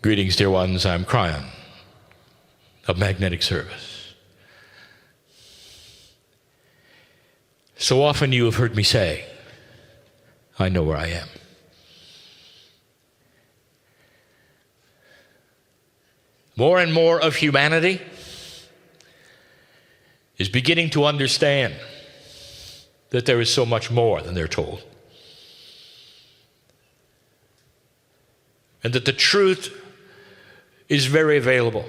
Greetings, dear ones. I'm Cryon of Magnetic Service. So often you have heard me say, I know where I am. More and more of humanity is beginning to understand that there is so much more than they're told. And that the truth is very available.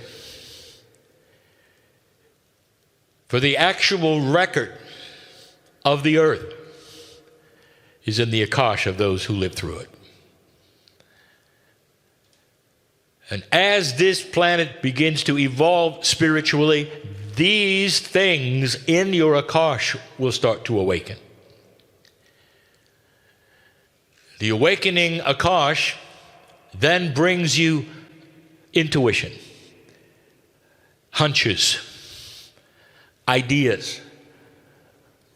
For the actual record of the earth is in the Akash of those who lived through it. And as this planet begins to evolve spiritually, these things in your Akash will start to awaken. The awakening Akash then brings you intuition, hunches, ideas,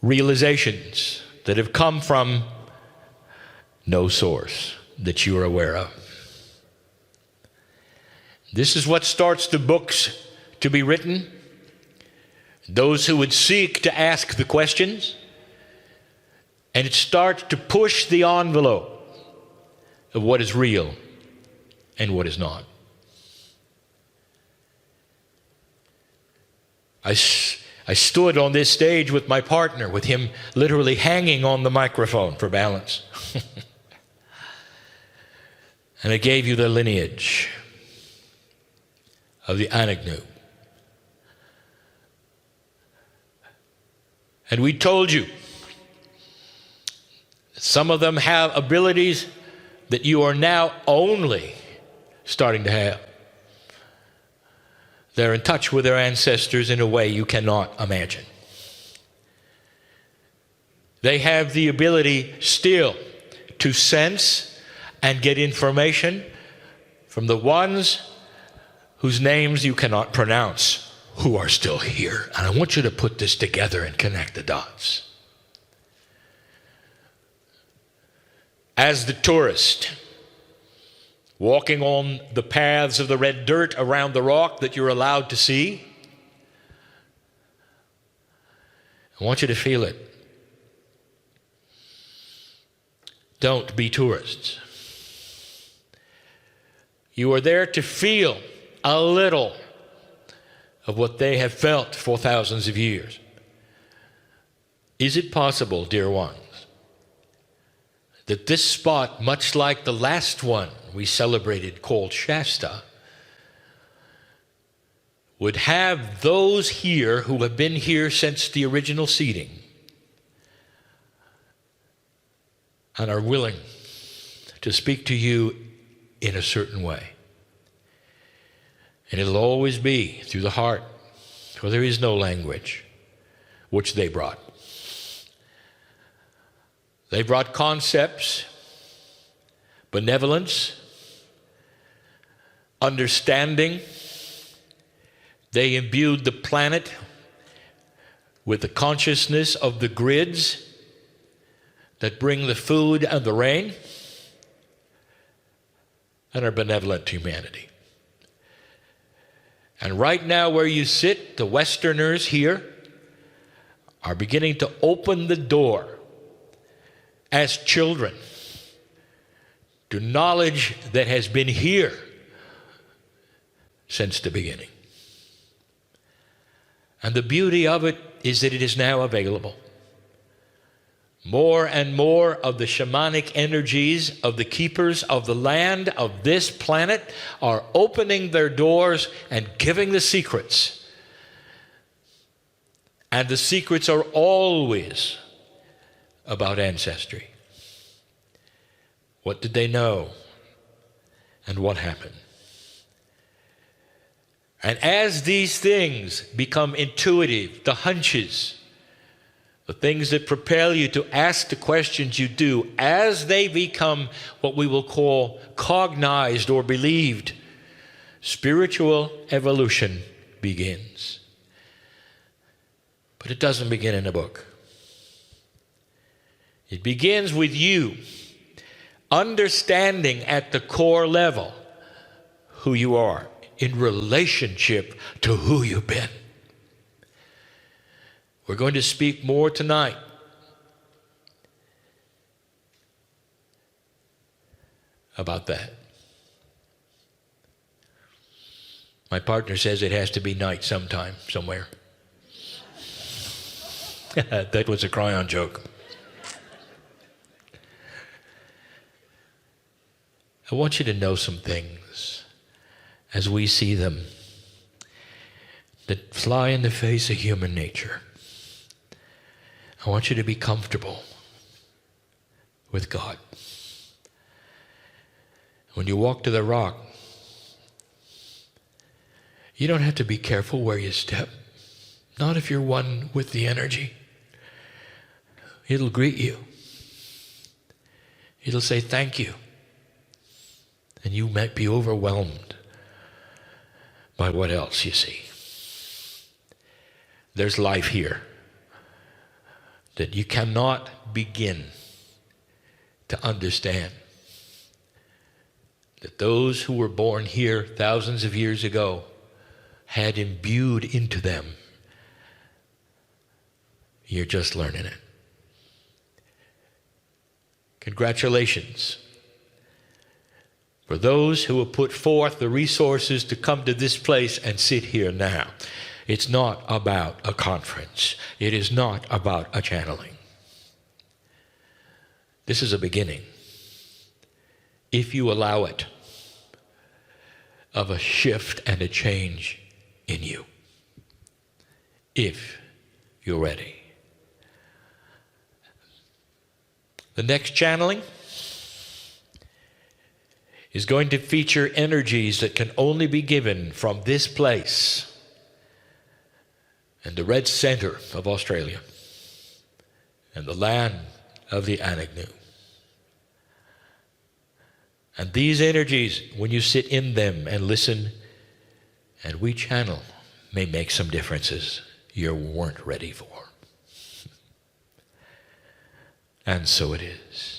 realizations that have come from no source that you are aware of. This is what starts the books to be written. Those who would seek to ask the questions, and it starts to push the envelope of what is real and what is not. I stood on this stage with my partner, with him literally hanging on the microphone for balance. And I gave you the lineage of the Anagnu. And we told you that some of them have abilities that you are now only starting to have. They're in touch with their ancestors in a way you cannot imagine. They have the ability still to sense and get information from the ones whose names you cannot pronounce, who are still here. And I want you to put this together and connect the dots. As the tourist, walking on the paths of the red dirt around the rock that you're allowed to see, I want you to feel it. Don't be tourists. You are there to feel a little of what they have felt for thousands of years. Is it possible, dear ones, that this spot, much like the last one we celebrated called Shasta, would have those here who have been here since the original seeding and are willing to speak to you in a certain way? And it'll always be through the heart, for there is no language, which they brought. They brought concepts, benevolence, understanding. They imbued the planet with the consciousness of the grids that bring the food and the rain, and are benevolent to humanity. And right now where you sit, the Westerners here are beginning to open the door as children to knowledge that has been here since the beginning. And the beauty of it is that it is now available. More and more of the shamanic energies of the keepers of the land of this planet are opening their doors and giving the secrets. And the secrets are always about ancestry. What did they know? And what happened? And as these things become intuitive, the hunches, the things that propel you to ask the questions you do, as they become what we will call cognized or believed, spiritual evolution begins. But it doesn't begin in a book. It begins with you understanding at the core level who you are in relationship to who you've been. We're going to speak more tonight about that. My partner says it has to be night sometime, somewhere. That was a cry-on joke. I want you to know some things as we see them that fly in the face of human nature. I want you to be comfortable with God. When you walk to the rock, you don't have to be careful where you step. Not if you're one with the energy. It'll greet you. It'll say thank you. And you might be overwhelmed by what else you see. There's life here that you cannot begin to understand. That those who were born here thousands of years ago had imbued into them. You're just learning it. Congratulations for those who have put forth the resources to come to this place and sit here now. It's not about a conference. It is not about a channeling. This is a beginning, if you allow it, of a shift and a change in you. If you're ready. The next channeling is going to feature energies that can only be given from this place and the red center of Australia and the land of the Anagnu. And these energies, when you sit in them and listen and we channel, may make some differences you weren't ready for. And so it is.